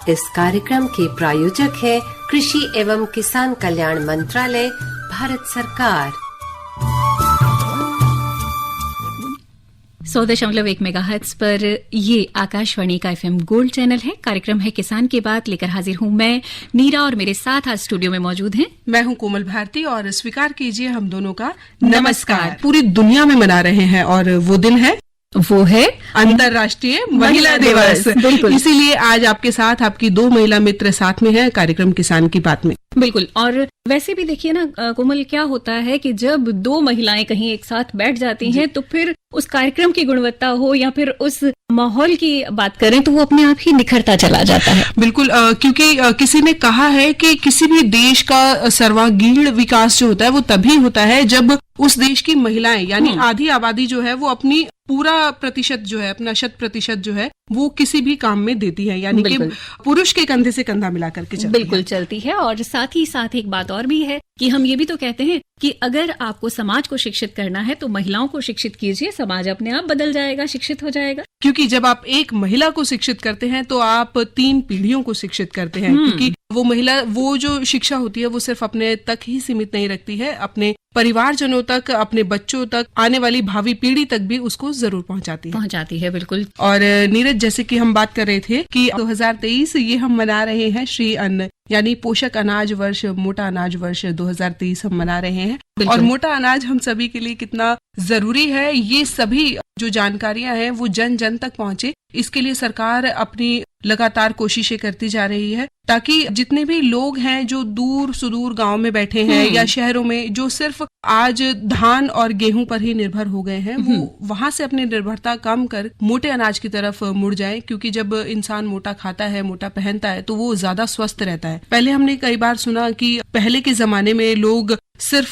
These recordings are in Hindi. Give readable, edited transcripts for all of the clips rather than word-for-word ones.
इस कार्यक्रम के प्रायोजक है कृषि एवं किसान कल्याण मंत्रालय, भारत सरकार। 100.1 मेगाहर्ट्ज पर ये आकाशवाणी का FM गोल्ड चैनल है। कार्यक्रम है किसान की बात, लेकर हाजिर हूँ मैं नीरा और मेरे साथ आज स्टूडियो में मौजूद हैं मैं हूँ कोमल भारती और स्वीकार कीजिए हम दोनों का नमस्कार। पूरी दुनिया में मना रहे हैं और वो है अंतर्राष्ट्रीय महिला दिवस। इसीलिए आज आपके साथ आपकी 2 महिला मित्र साथ में हैं कार्यक्रम किसान की बात में। बिल्कुल। और वैसे भी देखिए ना कोमल, क्या होता है कि जब 2 महिलाएं कहीं एक साथ बैठ जाती हैं तो फिर उस कार्यक्रम की गुणवत्ता हो या फिर उस माहौल की बात करें तो वो अपने आप ही निखरता चला जाता है। बिल्कुल, क्योंकि किसी ने कहा है कि किसी भी देश का सर्वांगीण विकास जो होता है वो तभी होता है जब उस देश की महिलाएं यानी आधी आबादी जो है वो अपनी पूरा प्रतिशत जो है, अपना 100% जो है वो किसी भी काम में देती है, यानी कि पुरुष के कंधे से कंधा मिला करके चलती है। और साथ ही साथ एक बात और भी है कि हम ये भी तो कहते हैं कि अगर आपको समाज को शिक्षित करना है तो महिलाओं को शिक्षित कीजिए, समाज अपने आप बदल जाएगा, शिक्षित हो जाएगा। क्योंकि जब आप एक महिला को शिक्षित करते हैं तो आप 3 पीढ़ियों को शिक्षित करते हैं, क्योंकि वो महिला, वो जो शिक्षा होती है वो सिर्फ अपने तक ही सीमित नहीं रखती है, अपने परिवारजनों तक, अपने बच्चों तक, आने वाली भावी पीढ़ी तक भी उसको जरूर पहुंचाती है। बिल्कुल। और नीरज, जैसे कि हम बात कर रहे थे कि 2023 ये हम मना रहे हैं श्री अन्न यानी पोषक अनाज वर्ष, मोटा अनाज वर्ष 2023 हम मना रहे हैं। और मोटा अनाज हम सभी के लिए कितना जरूरी है, ये सभी जो जानकारियां हैं वो जन जन तक पहुंचे, इसके लिए सरकार अपनी लगातार कोशिशें करती जा रही है ताकि जितने भी लोग हैं जो दूर सुदूर गांव में बैठे हैं या शहरों में जो सिर्फ आज धान और गेहूं पर ही निर्भर हो गए हैं, वो वहां से अपनी निर्भरता कम कर मोटे अनाज की तरफ मुड़ जाएं। क्योंकि जब इंसान मोटा खाता है, मोटा पहनता है तो वो ज्यादा स्वस्थ रहता है। पहले हमने कई बार सुना कि पहले के जमाने में लोग सिर्फ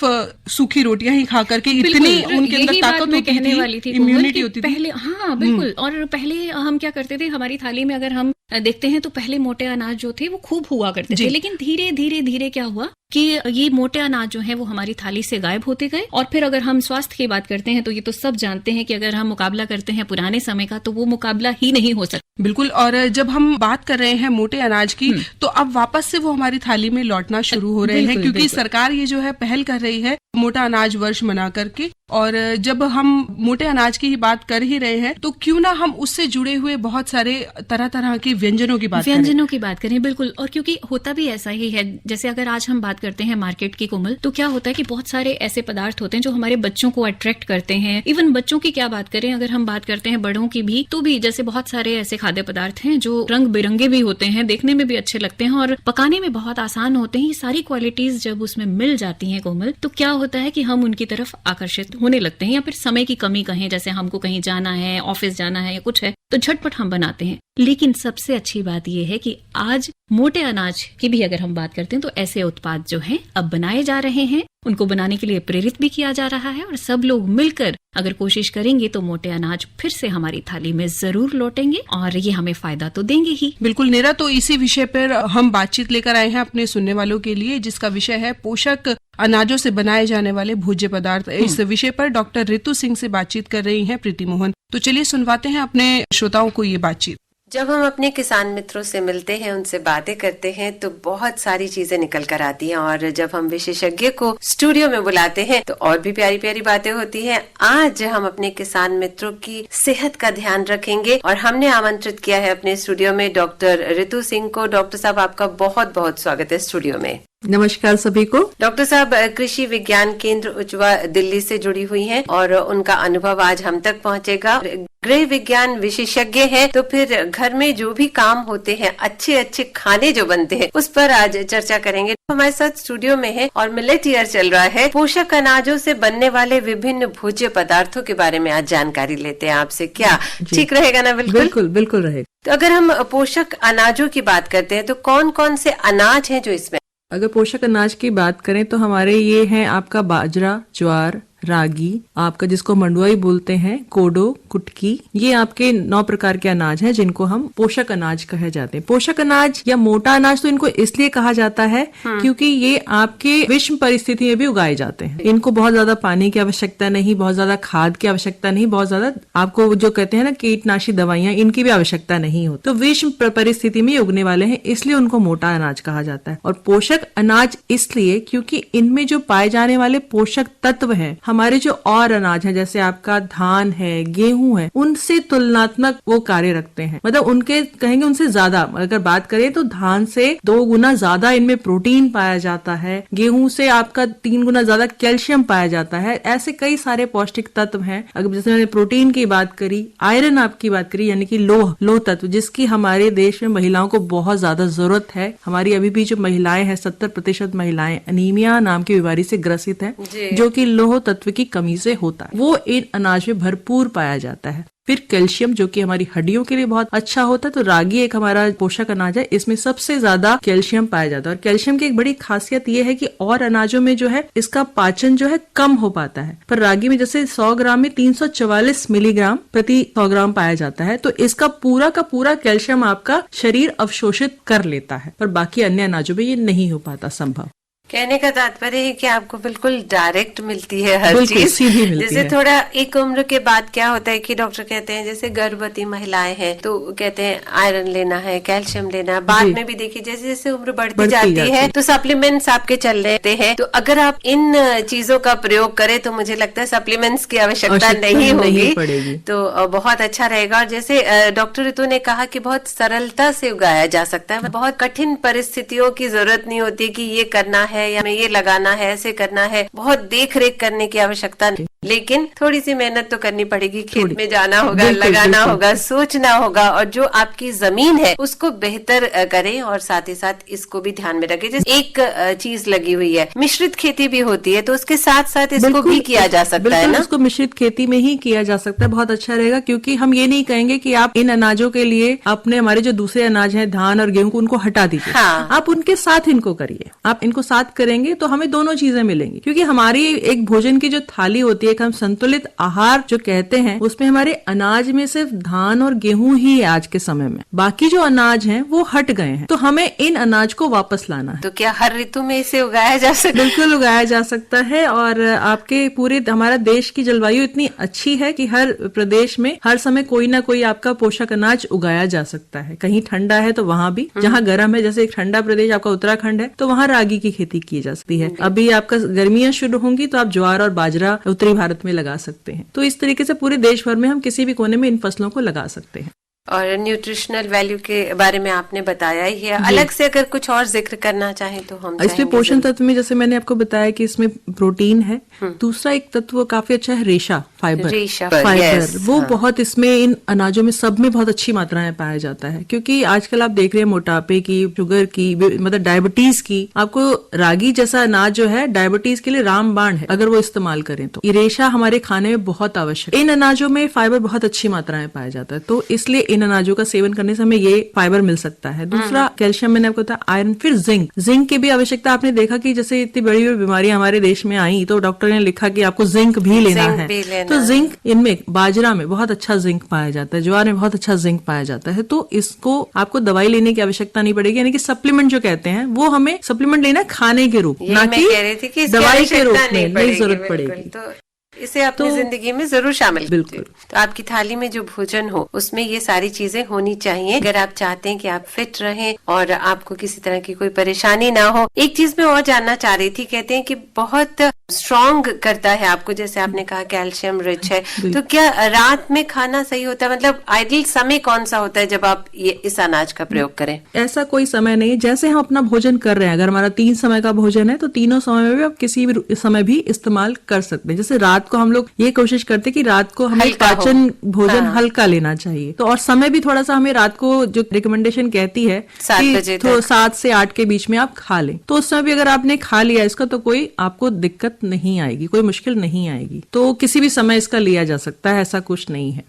सूखी रोटियां ही खा करके इतनी उनके अंदर ताकत होती थी, इम्यूनिटी होती थी पहले। हाँ बिल्कुल। और पहले हम क्या करते थे, हमारी थाली में अगर हम देखते हैं तो पहले मोटे अनाज जो थे वो खूब हुआ करते थे, लेकिन धीरे धीरे क्या हुआ कि ये मोटे अनाज जो है वो हमारी थाली से गायब होते गए। और फिर अगर हम स्वास्थ्य की बात करते हैं तो ये तो सब जानते हैं कि अगर हम मुकाबला करते हैं पुराने समय का तो वो मुकाबला ही नहीं हो सकता। बिल्कुल। और जब हम बात कर रहे हैं मोटे अनाज की तो अब वापस से वो हमारी थाली में लौटना शुरू हो रहे हैं, क्योंकि सरकार ये जो है पहल कर रही है मोटा अनाज वर्ष मना करके। और जब हम मोटे अनाज की ही बात कर ही रहे हैं तो क्यों ना हम उससे जुड़े हुए बहुत सारे तरह तरह के व्यंजनों की बात करें। बिल्कुल। और क्योंकि होता भी ऐसा ही है, जैसे अगर आज हम बात करते हैं मार्केट की कोमल, तो क्या होता है कि बहुत सारे ऐसे पदार्थ होते हैं जो हमारे बच्चों को अट्रैक्ट करते हैं। इवन बच्चों की क्या बात करें, अगर हम बात करते हैं बड़ों की भी, तो भी जैसे बहुत सारे ऐसे खाद्य पदार्थ हैं जो रंग बिरंगे भी होते हैं, देखने में भी अच्छे लगते हैं और पकाने में बहुत आसान होते हैं। ये सारी क्वालिटीज जब उसमें मिल जाती हैं कोमल, तो क्या होता है कि हम उनकी तरफ आकर्षित होने लगते हैं। या फिर समय की कमी कहें, जैसे हमको कहीं जाना है, ऑफिस जाना है या कुछ है, तो झटपट हम बनाते हैं। लेकिन सबसे अच्छी बात यह है कि आज मोटे अनाज की भी अगर हम बात करते हैं तो ऐसे उत्पाद जो हैं अब बनाए जा रहे हैं, उनको बनाने के लिए प्रेरित भी किया जा रहा है। और सब लोग मिलकर अगर कोशिश करेंगे तो मोटे अनाज फिर से हमारी थाली में जरूर लौटेंगे और ये हमें फायदा तो देंगे ही। बिल्कुल नीरा, तो इसी विषय पर हम बातचीत लेकर आए हैं अपने सुनने वालों के लिए, जिसका विषय है पोषक अनाजों से बनाए जाने वाले भोज्य पदार्थ। इस विषय पर डॉक्टर ऋतु सिंह से बातचीत कर रही हैं प्रीति मोहन। तो चलिए सुनवाते हैं अपने श्रोताओं को ये बातचीत। जब हम अपने किसान मित्रों से मिलते हैं, उनसे बातें करते हैं तो बहुत सारी चीजें निकल कर आती हैं। और जब हम विशेषज्ञ को स्टूडियो में बुलाते हैं तो और भी प्यारी प्यारी बातें होती हैं। आज हम अपने किसान मित्रों की सेहत का ध्यान रखेंगे और हमने आमंत्रित किया है अपने स्टूडियो में डॉक्टर ऋतु सिंह को। डॉक्टर साहब, आपका बहुत बहुत स्वागत है स्टूडियो में। नमस्कार सभी को। डॉक्टर साहब कृषि विज्ञान केंद्र उचवा दिल्ली से जुड़ी हुई हैं और उनका अनुभव आज हम तक पहुंचेगा। गृह विज्ञान विशेषज्ञ है, तो फिर घर में जो भी काम होते हैं, अच्छे अच्छे खाने जो बनते हैं, उस पर आज चर्चा करेंगे। हमारे साथ स्टूडियो में है और मिलेट ईयर चल रहा है, पोषक अनाजों से बनने वाले विभिन्न भोज्य पदार्थों के बारे में आज जानकारी लेते हैं आपसे। क्या ठीक रहेगा ना? बिल्कुल रहेगा। तो अगर हम पोषक अनाजों की बात करते हैं तो कौन कौन से अनाज हैं जो इसमें? अगर पोषक अनाज की बात करें तो हमारे ये हैं आपका बाजरा, ज्वार, रागी, आपका जिसको मंडुआई बोलते हैं, कोडो, कुटकी, ये आपके 9 प्रकार के अनाज हैं जिनको हम पोषक अनाज कहे जाते हैं। पोषक अनाज या मोटा अनाज तो इनको इसलिए कहा जाता है क्योंकि ये आपके विषम परिस्थिति में भी उगाए जाते हैं। इनको बहुत ज्यादा पानी की आवश्यकता नहीं, बहुत ज्यादा खाद की आवश्यकता नहीं, बहुत ज्यादा आपको जो कहते हैं ना कीटनाशी दवाइयां, इनकी भी आवश्यकता नहीं होती। तो विषम परिस्थिति में उगने वाले हैं, इसलिए उनको मोटा अनाज कहा जाता है। और पोषक अनाज इसलिए क्योंकि इनमें जो पाए जाने वाले पोषक तत्व हैं, हमारे जो और अनाज हैं जैसे आपका धान है, गेहूं है, उनसे तुलनात्मक वो कार्य रखते हैं। मतलब उनके कहेंगे उनसे ज्यादा, अगर बात करें तो धान से 2 गुना ज्यादा इनमें प्रोटीन पाया जाता है, गेहूं से आपका 3 गुना ज्यादा कैल्शियम पाया जाता है। ऐसे कई सारे पौष्टिक तत्व हैं। अगर जैसे मैंने प्रोटीन की बात करी, आयरन आपकी बात करी, यानी कि लोह तत्व, जिसकी हमारे देश में महिलाओं को बहुत ज्यादा जरूरत है। हमारी अभी भी जो महिलाएं हैं, 70% महिलाएं अनीमिया नाम की बीमारी से ग्रसित है, जो कि लोह तत्व की कमी से होता है। वो इन अनाज में भरपूर पाया जाता है। फिर कैल्शियम, जो कि हमारी हड्डियों के लिए बहुत अच्छा होता है। तो रागी एक हमारा पोषक अनाज है, इसमें सबसे ज्यादा कैल्शियम पाया जाता है। और कैल्शियम की एक बड़ी खासियत ये है कि और अनाजों में जो है इसका पाचन जो है कम हो पाता है, पर रागी में जैसे 100 ग्राम में 344 मिलीग्राम प्रति 100 ग्राम पाया जाता है। तो इसका पूरा का पूरा कैल्शियम आपका शरीर अवशोषित कर लेता है, पर बाकी अन्य अनाजों में ये नहीं हो पाता संभव। कहने का तात्पर्य है कि आपको बिल्कुल डायरेक्ट मिलती है हर चीज। सीधी मिलती जैसे है। थोड़ा एक उम्र के बाद क्या होता है कि डॉक्टर कहते हैं जैसे गर्भवती महिलाएं हैं तो कहते हैं आयरन लेना है, कैल्शियम लेना है। बाद में भी देखिए जैसे जैसे उम्र बढ़ती जाती है तो सप्लीमेंट्स आपके चल रहे हैं। तो अगर आप इन चीजों का प्रयोग करें तो मुझे लगता है सप्लीमेंट्स की आवश्यकता नहीं होगी, तो बहुत अच्छा रहेगा। और जैसे डॉक्टर ऋतु ने कहा कि बहुत सरलता से उगाया जा सकता है, बहुत कठिन परिस्थितियों की जरूरत नहीं होती कि ये करना है या हमें ये लगाना है, ऐसे करना है, बहुत देख रेख करने की आवश्यकता नहीं, लेकिन थोड़ी सी मेहनत तो करनी पड़ेगी। खेत में जाना होगा, लगाना होगा, सोचना होगा, और जो आपकी जमीन है उसको बेहतर करें और साथ ही साथ इसको भी ध्यान में रखें। जैसे एक चीज लगी हुई है, मिश्रित खेती भी होती है, तो उसके साथ साथ इसको भी किया जा सकता है ना। इसको मिश्रित खेती में ही किया जा सकता है, बहुत अच्छा रहेगा। क्योंकि हम ये नहीं कहेंगे कि आप इन अनाजों के लिए अपने हमारे जो दूसरे अनाज हैं धान और गेहूं को उनको हटा दीजिए। हाँ। आप उनके साथ इनको करिए। आप इनको साथ करेंगे तो हमें दोनों चीजें मिलेंगी। क्योंकि हमारी एक भोजन की जो थाली होती है, हम संतुलित आहार जो कहते हैं, उसमें हमारे अनाज में सिर्फ धान और गेहूं ही है आज के समय में। बाकी जो अनाज हैं वो हट गए हैं, तो हमें इन अनाज को वापस लाना है। तो क्या हर ऋतु में इसे उगाया जा सकता है? बिल्कुल उगाया जा सकता है। और आपके पूरे हमारा देश की जलवायु इतनी अच्छी है कि हर प्रदेश में हर समय कोई ना कोई आपका पोषक अनाज उगाया जा सकता है। कहीं ठंडा है तो वहाँ भी, जहाँ गर्म है जैसे एक ठंडा प्रदेश आपका उत्तराखंड है तो वहाँ रागी की खेती की जा सकती है। अभी आपका गर्मियां शुरू होंगी तो आप ज्वार और बाजरा उत्तरी भारत में लगा सकते हैं। तो इस तरीके से पूरे देश भर में हम किसी भी कोने में इन फसलों को लगा सकते हैं। और न्यूट्रिशनल वैल्यू के बारे में आपने बताया ही है। अलग से अगर कुछ और जिक्र करना चाहें तो हम इसमें पोषण तत्व में जैसे मैंने आपको बताया कि इसमें प्रोटीन है। दूसरा एक तत्व काफी अच्छा है रेशा, फाइबर। वो बहुत इसमें इन अनाजों में सब में बहुत अच्छी मात्रा में पाया जाता है। क्योंकि आजकल आप देख रहे हैं मोटापे की, शुगर की, मतलब डायबिटीज की, आपको रागी जैसा अनाज जो है डायबिटीज के लिए रामबाण है अगर वो इस्तेमाल करें तो। ये रेशा हमारे खाने में बहुत आवश्यक है। इन अनाजों में फाइबर बहुत अच्छी मात्रा में पाया जाता है, तो इसलिए इन अनाजों का सेवन करने से हमें ये फाइबर मिल सकता है। दूसरा कैल्शियम मैंने आपको बताया, आयरन। फिर जिंक की भी आवश्यकता। आपने देखा कि जैसे इतनी बड़ी बड़ी बीमारियां हमारे देश में आई तो डॉक्टर ने लिखा कि आपको जिंक भी लेना है। तो जिंक इनमें, बाजरा में बहुत अच्छा जिंक पाया जाता है, ज्वार में बहुत अच्छा जिंक पाया जाता है। तो इसको आपको दवाई लेने की आवश्यकता नहीं पड़ेगी, यानी कि सप्लीमेंट जो कहते हैं वो हमें सप्लीमेंट लेना खाने के रूप, ना कि दवाई के रूप में नहीं जरूरत पड़ेगी। तो इसे अपनी जिंदगी में जरूर शामिल बिल्कुल। तो आपकी थाली में जो भोजन हो उसमें ये सारी चीजें होनी चाहिए अगर आप चाहते हैं कि आप फिट रहें और आपको किसी तरह की कोई परेशानी ना हो। एक चीज मैं और जानना चाह रही थी, कहते हैं कि बहुत स्ट्रॉन्ग करता है आपको, जैसे आपने कहा कैल्शियम रिच है, तो क्या रात में खाना सही होता है? मतलब आइडियल समय कौन सा होता है जब आप ये इस अनाज का प्रयोग करें? ऐसा कोई समय नहीं, जैसे हम अपना भोजन कर रहे हैं, अगर हमारा 3 समय का भोजन है तो तीनों समय में भी आप किसी भी समय भी इस्तेमाल कर सकते हैं। जैसे रात को हम लोग ये कोशिश करते कि रात को हमें पाचन भोजन हल्का लेना चाहिए, तो और समय भी थोड़ा सा हमें रात को जो रिकमेंडेशन कहती है 7 बजे तो 7 से 8 के बीच में आप खा लें, तो उस समय भी अगर आपने खा लिया इसका तो कोई आपको दिक्कत नहीं आएगी, कोई मुश्किल नहीं आएगी। तो किसी भी समय इसका लिया जा सकता है, ऐसा कुछ नहीं है।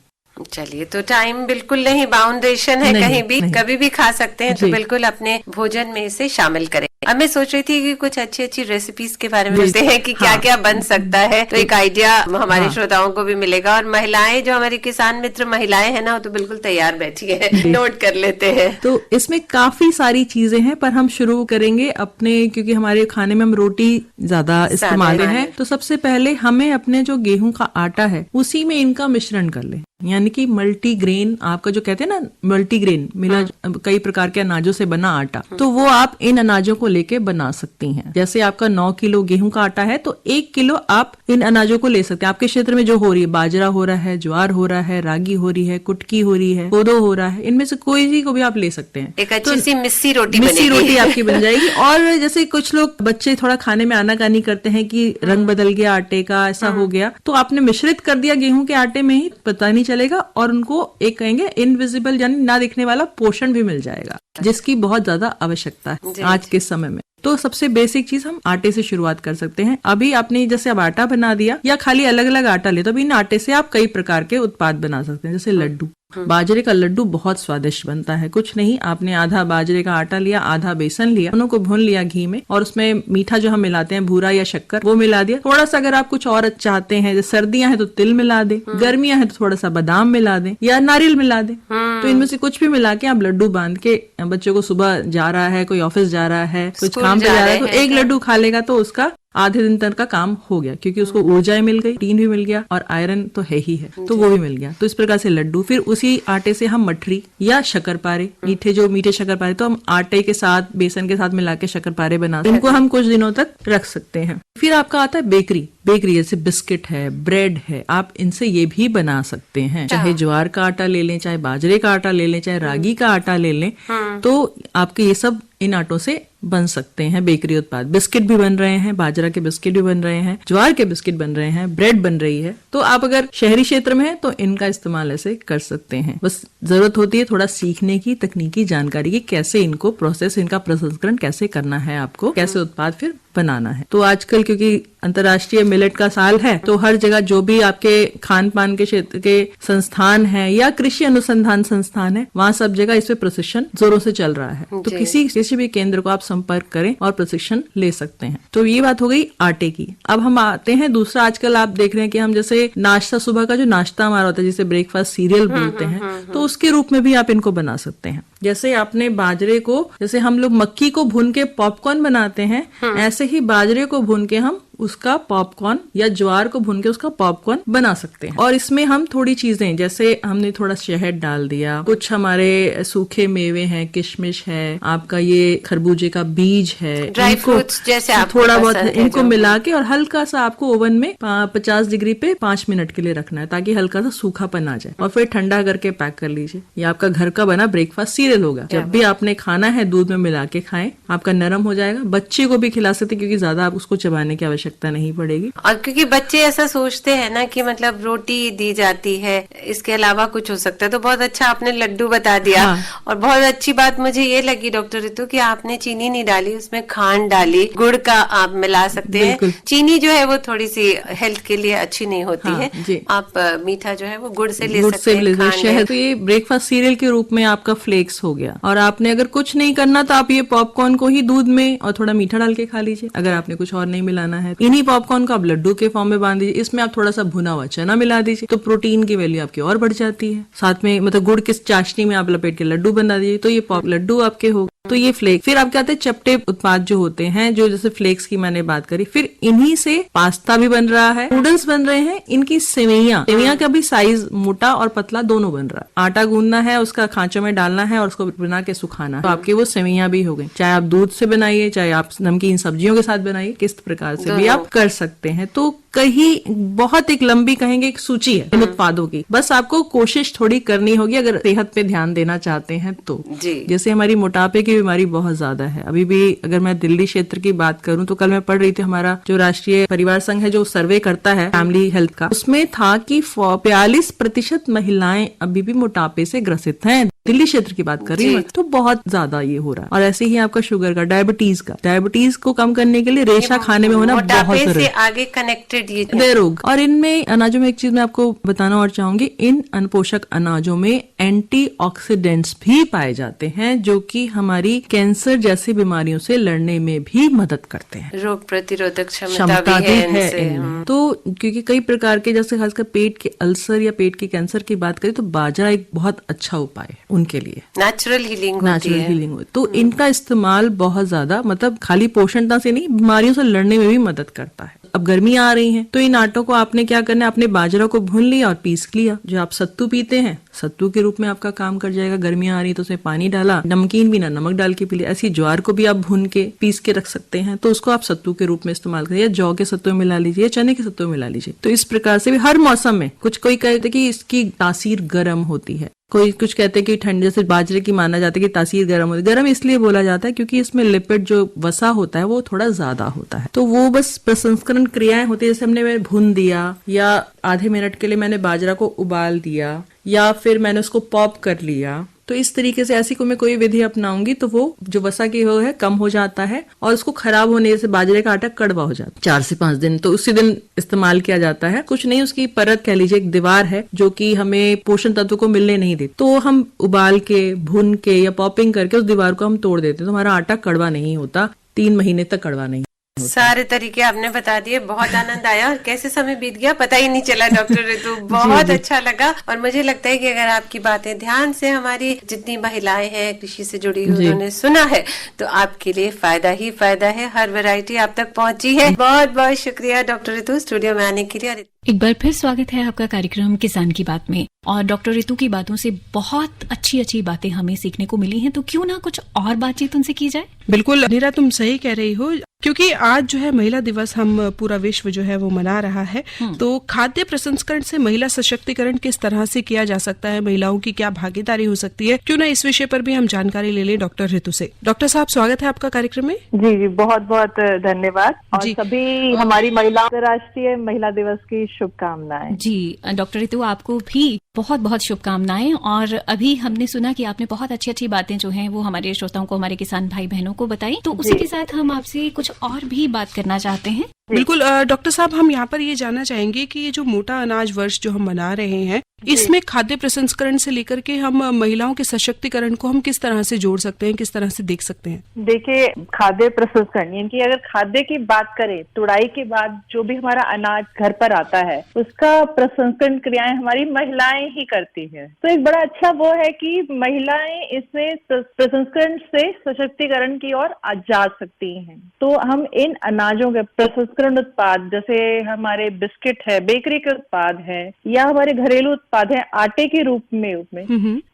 चलिए, तो टाइम बिल्कुल नहीं बाउंडेशन है, कहीं भी कभी भी खा सकते हैं, तो बिल्कुल अपने भोजन में इसे शामिल करें। अब मैं सोच रही थी कि कुछ अच्छी अच्छी रेसिपीज के बारे में पूछते हैं कि क्या क्या बन सकता है, तो एक आइडिया हमारे श्रोताओं को भी मिलेगा। और महिलाएं जो हमारी किसान मित्र महिलाएं हैं ना, वो तो बिल्कुल तैयार बैठी है, नोट कर लेते हैं। तो इसमें काफी सारी चीजें हैं, पर हम शुरू करेंगे अपने, क्योंकि हमारे खाने में हम रोटी ज्यादा इस्तेमाल हैं, तो सबसे पहले हमें अपने जो गेहूं का आटा है उसी में इनका मिश्रण कर लें। यानी कि मल्टीग्रेन, आपका जो कहते हैं ना मल्टीग्रेन, मिला कई प्रकार के अनाजों से बना आटा, तो वो आप इन अनाजों को लेके बना सकती हैं। जैसे आपका 9 किलो गेहूं का आटा है तो 1 किलो आप इन अनाजों को ले सकते हैं। आपके क्षेत्र में जो हो रही है, बाजरा हो रहा है, ज्वार हो रहा है, रागी हो रही है, कुटकी हो रही है, कोदो हो रहा है, इनमें से कोई सी को भी आप ले सकते हैं। एक अच्छी सी मिस्सी रोटी आपकी बन जाएगी। और जैसे कुछ लोग बच्चे थोड़ा खाने में आनाकानी करते हैं कि रंग बदल गया आटे का, ऐसा हो गया, तो आपने मिश्रित कर दिया गेहूं के आटे में ही, पता नहीं चलेगा, और उनको एक कहेंगे इनविजिबल यानी ना दिखने वाला पोषण भी मिल जाएगा, जिसकी बहुत ज्यादा आवश्यकता है आज के समय में। तो सबसे बेसिक चीज हम आटे से शुरुआत कर सकते हैं। अभी आपने जैसे अब आटा बना दिया या खाली अलग अलग आटा ले, तो अभी इन आटे से आप कई प्रकार के उत्पाद बना सकते हैं, जैसे लड्डू। बाजरे का लड्डू बहुत स्वादिष्ट बनता है। कुछ नहीं, आपने आधा बाजरे का आटा लिया, आधा बेसन लिया, दोनों को भून लिया घी में, और उसमें मीठा जो हम मिलाते हैं भूरा या शक्कर, वो मिला दिया। थोड़ा सा अगर आप कुछ और चाहते हैं, जैसे सर्दियां हैं तो तिल मिला दें, गर्मियां हैं तो थोड़ा सा बादाम मिला दें या नारियल मिला दें। तो इनमें से कुछ भी मिला के आप लड्डू बांध के, बच्चों को सुबह जा रहा है, कोई ऑफिस जा रहा है, कुछ काम पे जा रहा है, तो एक लड्डू खा लेगा तो उसका आधे दिन तक का काम हो गया, क्योंकि उसको ऊर्जा मिल गई, प्रोटीन भी मिल गया, और आयरन तो है ही है, तो वो भी मिल गया। तो इस प्रकार से लड्डू। फिर उसी आटे से हम मठरी या शक्करपारे, मीठे शक्करपारे, तो हम आटे के साथ बेसन के साथ मिला के शक्करपारे बना सकते हैं। इनको हम कुछ दिनों तक रख सकते हैं। फिर आपका आता है बेकरी जैसे बिस्किट है, ब्रेड है, आप इनसे ये भी बना सकते हैं। चाहे ज्वार का आटा ले लें, चाहे बाजरे का आटा ले लें, चाहे रागी का आटा ले लें, तो आपके ये सब इन आटों से बन सकते हैं बेकरी उत्पाद। बिस्किट भी बन रहे हैं, बाजरा के बिस्किट भी बन रहे हैं, ज्वार के बिस्किट बन रहे हैं, ब्रेड बन रही है। तो आप अगर शहरी क्षेत्र में हैं तो इनका इस्तेमाल ऐसे कर सकते हैं। बस जरूरत होती है थोड़ा सीखने की, तकनीकी जानकारी की, कैसे इनको प्रोसेस, इनका प्रसंस्करण कैसे करना है, आपको कैसे उत्पाद फिर बनाना है। तो आजकल क्योंकि अंतर्राष्ट्रीय मिलेट का साल है, तो हर जगह जो भी आपके खान पान के क्षेत्र के संस्थान है या कृषि अनुसंधान संस्थान है, वहाँ सब जगह इस पे प्रशिक्षण जोरों से चल रहा है। तो किसी भी केंद्र को आप संपर्क करें और प्रशिक्षण ले सकते हैं। तो ये बात हो गई आटे की। अब हम आते हैं दूसरा, आजकल आप देख रहे हैं कि हम जैसे नाश्ता, सुबह का जो नाश्ता हमारा होता है, जिसे ब्रेकफास्ट सीरियल बोलते हैं, तो उसके रूप में भी आप इनको बना सकते हैं। जैसे आपने बाजरे को, जैसे हम लोग मक्की को भून के पॉपकॉर्न बनाते हैं, ऐसे ही बाजरे को भून के हम उसका पॉपकॉर्न, या ज्वार को भून के उसका पॉपकॉर्न बना सकते हैं। और इसमें हम थोड़ी चीजें, जैसे हमने थोड़ा शहद डाल दिया, कुछ हमारे सूखे मेवे हैं, किशमिश है, आपका ये खरबूजे का बीज है, ड्राई फ्रूट्स जैसे आपको थोड़ा बहुत पसंद है, इनको मिला के और हल्का सा आपको ओवन में 50 डिग्री पे 5 मिनट के लिए रखना है, ताकि हल्का सा सूखापन आ जाए, और फिर ठंडा करके पैक कर लीजिए। ये आपका घर का बना ब्रेकफास्ट सीरियल होगा। जब भी आपने खाना है, दूध में मिला के खाएं, आपका नरम हो जाएगा। बच्चे को भी खिला सकते, क्योंकि ज्यादा आप उसको चबाने की आवश्यकता नहीं पड़ेगी। और क्योंकि बच्चे ऐसा सोचते हैं ना कि मतलब रोटी दी जाती है, इसके अलावा कुछ हो सकता है, तो बहुत अच्छा आपने लड्डू बता दिया। और बहुत अच्छी बात मुझे ये लगी डॉक्टर रितु कि आपने चीनी नहीं डाली, उसमें खांड डाली, गुड़ का आप मिला सकते हैं। चीनी जो है वो थोड़ी सी हेल्थ के लिए अच्छी नहीं होती है, आप मीठा जो है वो गुड़ से ले सकते हैं। शहद, तो ये ब्रेकफास्ट सीरियल के रूप में आपका फ्लेक्स हो गया। और आपने अगर कुछ नहीं करना तो आप ये पॉपकॉर्न को ही दूध में और थोड़ा मीठा डाल के खा लीजिए, अगर आपने कुछ और नहीं मिलाना है। इन्हीं पॉपकॉर्न को आप लड्डू के फॉर्म में बांध दीजिए, इसमें आप थोड़ा सा भुना हुआ चना मिला दीजिए, तो प्रोटीन की वैल्यू आपकी और बढ़ जाती है। साथ में मतलब गुड़ की चाशनी में आप लपेट के लड्डू बना दीजिए, तो ये लड्डू आपके हो। तो ये फ्लेक्स, फिर आप क्या कहते हैं चपटे उत्पाद जो होते हैं, जो जैसे फ्लेक्स की मैंने बात करी, फिर इन्हीं से पास्ता भी बन रहा है, नूडल्स बन रहे हैं, इनकी सेवइयां का भी साइज मोटा और पतला दोनों बन रहा है। आटा गूंदना है, उसका खांचों में डालना है और उसको बना के सुखाना है, तो आपके वो सेवइयां भी हो गई। चाहे आप दूध से बनाइए, चाहे आप नमकीन सब्जियों के साथ बनाइए, किस प्रकार से भी आप कर सकते हैं। तो कहीं बहुत एक लंबी कहेंगे एक सूची है इन उत्पादों की, बस आपको कोशिश थोड़ी करनी होगी अगर सेहत पे ध्यान देना चाहते हैं तो। जैसे हमारी मोटापे की बीमारी बहुत ज्यादा है अभी भी, अगर मैं दिल्ली क्षेत्र की बात करूं तो कल मैं पढ़ रही थी, हमारा जो राष्ट्रीय परिवार संघ है जो सर्वे करता है फैमिली हेल्थ का, उसमें था कि 42% महिलाएं अभी भी मोटापे से ग्रसित हैं दिल्ली क्षेत्र की बात कर रही हूँ, तो बहुत ज्यादा ये हो रहा है। और ऐसे ही आपका शुगर का, डायबिटीज को कम करने के लिए रेशा खाने में होना बहुत जरूरी है। आगे कनेक्टेड ये हृदय रोग। और इनमें अनाजों में एक चीज मैं आपको बताना और चाहूंगी, इन अनपोषक अनाजों में एंटीऑक्सीडेंट्स भी पाए जाते हैं जो कि हमारी कैंसर जैसी बीमारियों से लड़ने में भी मदद करते हैं। रोग प्रतिरोधक क्षमता भी है इनमें। तो क्योंकि कई प्रकार के, जैसे खासकर पेट के अल्सर या पेट के कैंसर की बात करें तो बाजरा एक बहुत अच्छा उपाय है उनके लिए। नेचुरल हीलिंग होती है। तो इनका इस्तेमाल बहुत ज्यादा, मतलब खाली पोषणता से नहीं, बीमारियों से लड़ने में भी मदद करता है। अब गर्मियां आ रही हैं तो इन आटों को आपने क्या करना है, अपने बाजरा को भून लिया और पीस लिया। जो आप सत्तू पीते हैं, सत्तू के रूप में आपका काम कर जाएगा। गर्मियां आ रही तो उसमें पानी डाला, नमकीन भी ना, नमक डाल के पी लिया। ऐसी ज्वार को भी आप भून के पीस के रख सकते हैं, तो उसको आप सत्तू के रूप में इस्तेमाल करिए। जौ के सत्तू में मिला लीजिए, चने के सत्तू में मिला लीजिए। तो इस प्रकार से भी हर मौसम में, कोई कहते कि इसकी तासीर गर्म होती है, कोई कुछ कहते हैं कि ठंड, जैसे बाजरे की माना जाता है कि तासीर गर्म होती है। गर्म इसलिए बोला जाता है क्योंकि इसमें लिपिड जो वसा होता है वो थोड़ा ज्यादा होता है। तो वो बस प्रसंस्करण क्रियाएं होती है, जैसे हमने भून दिया या आधे मिनट के लिए मैंने बाजरा को उबाल दिया या फिर मैंने उसको पॉप कर लिया। तो इस तरीके से ऐसी कोई विधि अपनाऊंगी तो वो जो वसा की हो है कम हो जाता है और उसको खराब होने से बाजरे का आटा कड़वा हो जाता है 4 से 5 दिन। तो उसी दिन इस्तेमाल किया जाता है। कुछ नहीं, उसकी परत कह लीजिए, एक दीवार है जो कि हमें पोषण तत्व को मिलने नहीं देती। तो हम उबाल के, भून के या पॉपिंग करके उस दीवार को हम तोड़ देते हैं, तो हमारा आटा कड़वा नहीं होता, 3 महीने तक कड़वा नहीं। सारे तरीके आपने बता दिए, बहुत आनंद आया और कैसे समय बीत गया पता ही नहीं चला डॉक्टर रितु। बहुत अच्छा लगा। और मुझे लगता है कि अगर आपकी बातें ध्यान से हमारी जितनी महिलाएं हैं कृषि से जुड़ी हुई उन्होंने सुना है तो आपके लिए फायदा ही फायदा है। हर वैरायटी आप तक पहुंची है। बहुत बहुत शुक्रिया डॉक्टर रितु स्टूडियो में आने के लिए। एक बार फिर स्वागत है आपका कार्यक्रम किसान की बात में। और डॉक्टर रितु की बातों से बहुत अच्छी अच्छी बातें हमें सीखने को मिली हैं, तो क्यों ना कुछ और बातचीत उनसे की जाए। बिल्कुल नीरा, तुम सही कह रही हो, क्योंकि आज जो है महिला दिवस हम पूरा विश्व जो है वो मना रहा है। तो खाद्य प्रसंस्करण से महिला सशक्तिकरण किस तरह से किया जा सकता है, महिलाओं की क्या भागीदारी हो सकती है, क्यों ना इस विषय पर भी हम जानकारी ले लें डॉक्टर रितु से। डॉक्टर साहब, स्वागत है आपका कार्यक्रम में। जी जी, बहुत बहुत धन्यवाद। और सभी हमारी महिला राष्ट्रीय महिला दिवस की शुभकामनाएं। जी डॉक्टर रितु, आपको भी बहुत बहुत शुभकामनाएं। और अभी हमने सुना कि आपने बहुत अच्छी अच्छी बातें जो हैं वो हमारे श्रोताओं को, हमारे किसान भाई बहनों को बताई। तो उसी के साथ हम आपसे कुछ और भी बात करना चाहते हैं। बिल्कुल डॉक्टर साहब, हम यहाँ पर ये जानना चाहेंगे कि ये जो मोटा अनाज वर्ष जो हम मना रहे हैं, इसमें खाद्य प्रसंस्करण से लेकर के हम महिलाओं के सशक्तिकरण को हम किस तरह से जोड़ सकते हैं, किस तरह से देख सकते हैं। देखिए, खाद्य प्रसंस्करण यानी कि अगर खाद्य की बात करें, तुड़ाई के बाद जो भी हमारा अनाज घर पर आता है उसका प्रसंस्करण क्रियाएं हमारी महिलाएं ही करती है। तो एक बड़ा अच्छा वो है कि महिलाएं इसमें प्रसंस्करण से सशक्तिकरण की ओर जा सकती हैं। तो हम इन अनाजों के प्रसंस्करण उत्पाद, जैसे हमारे बिस्किट है, बेकरी के उत्पाद है या हमारे घरेलू उत्पाद है आटे के रूप में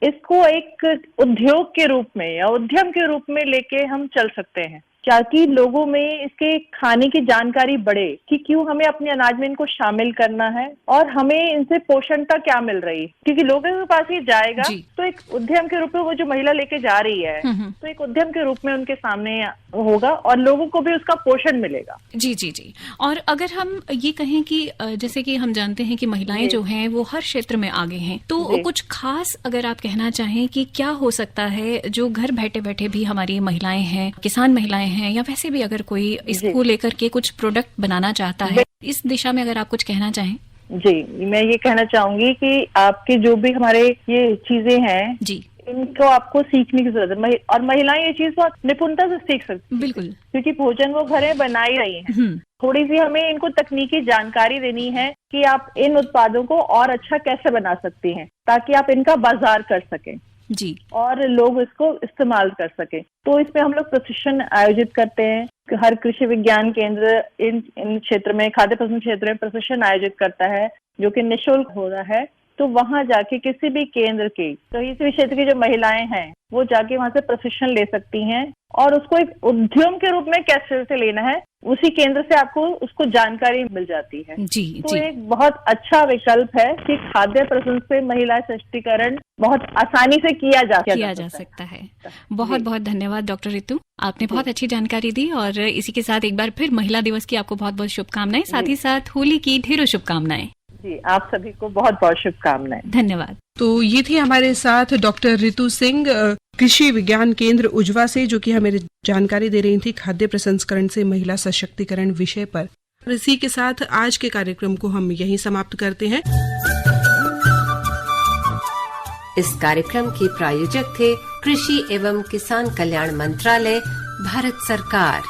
इसको एक उद्योग के रूप में या उद्यम के रूप में लेके हम चल सकते हैं, ताकि लोगों में इसके खाने की जानकारी बढ़े कि क्यों हमें अपने अनाज में इनको शामिल करना है और हमें इनसे पोषणता क्या मिल रही है। क्योंकि लोगों के पास ये जाएगा तो एक उद्यम के रूप में वो जो महिला लेके जा रही है तो एक उद्यम के रूप में उनके सामने होगा और लोगों को भी उसका पोषण मिलेगा। जी जी जी। और अगर हम ये कहें कि जैसे कि हम जानते हैं कि महिलाएं जो हैं वो हर क्षेत्र में आगे हैं, तो कुछ खास अगर आप कहना चाहें कि क्या हो सकता है जो घर बैठे बैठे भी हमारी महिलाएं हैं, किसान महिलाएं हैं, या वैसे भी अगर कोई इसको लेकर के कुछ प्रोडक्ट बनाना चाहता है, इस दिशा में अगर आप कुछ कहना चाहें। जी, मैं ये कहना चाहूंगी कि आपके जो भी हमारे ये चीजें हैं जी, इनको आपको सीखने की जरूरत है। और महिलाएं ये चीज बहुत निपुणता से सीख सकती हैं। बिल्कुल, क्योंकि भोजन वो घरें बना ही रही हैं। थोड़ी सी हमें इनको तकनीकी जानकारी देनी है कि आप इन उत्पादों को और अच्छा कैसे बना सकती हैं, ताकि आप इनका बाजार कर सकें जी और लोग इसको इस्तेमाल कर सके। तो इसमें हम लोग प्रशिक्षण आयोजित करते हैं। हर कृषि विज्ञान केंद्र इन क्षेत्र में, खाद्य प्रसंस्करण क्षेत्र में प्रशिक्षण आयोजित करता है जो कि निःशुल्क हो रहा है। तो वहां जाके किसी भी केंद्र की, कहीं से भी क्षेत्र की जो महिलाएं हैं वो जाके वहां से प्रशिक्षण ले सकती हैं और उसको एक उद्यम के रूप में कैसे से लेना है, उसी केंद्र से आपको उसको जानकारी मिल जाती है। जी, तो एक बहुत अच्छा विकल्प है कि खाद्य प्रसंस्करण महिला सशक्तिकरण बहुत आसानी से किया जा सकता है। बहुत बहुत धन्यवाद डॉक्टर रितु, आपने बहुत अच्छी जानकारी दी। और इसी के साथ एक बार फिर महिला दिवस की आपको बहुत बहुत शुभकामनाएं, साथ ही साथ होली की ढेरों शुभकामनाएं। जी, आप सभी को बहुत बहुत शुभकामनाएं। धन्यवाद। तो ये थी हमारे साथ डॉक्टर रितु सिंह, कृषि विज्ञान केंद्र उजवा से, जो कि हमें जानकारी दे रही थी खाद्य प्रसंस्करण से महिला सशक्तिकरण विषय पर। इसी के साथ आज के कार्यक्रम को हम यहीं समाप्त करते हैं। इस कार्यक्रम के प्रायोजक थे कृषि एवं किसान कल्याण मंत्रालय, भारत सरकार।